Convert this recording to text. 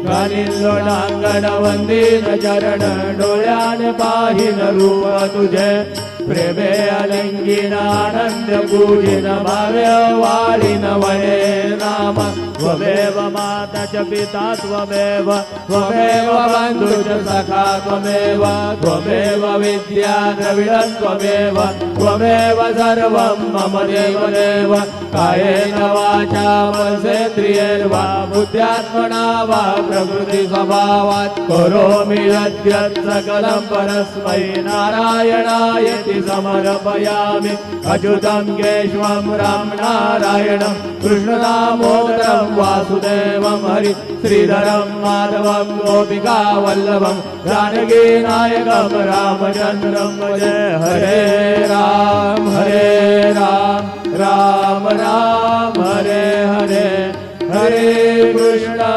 घालीन लोटांगण वंदीन चरण डोळ्याने पाहिन रूप तुझे प्रेमे अलिंगीन आनंद पूजिन भाव्य वाळीन वने नाम त्वमेव माता च पिता त्वमेव त्वमेव बंधु च सखा त्वमेव त्वमेव विद्या द्रविडं त्वमेव त्वमेव सर्वं मम देवदेव कायेन वाचा मनसेन्द्रियैर्वा बुद्ध्यात्मना वा प्रकृति स्वभावात् करोमि यद्यत् सकलं परस्मै नारायणायति समर्पयामि अच्युतं केशवं राम नारायणं कृष्णदामोदरं वासुदेवं हरि श्रीधरं माधवं गोपिकावल्लभं जानकीनायकं रामचन्द्रं भजे हरे राम राम राम हरे हरे हरे कृष्ण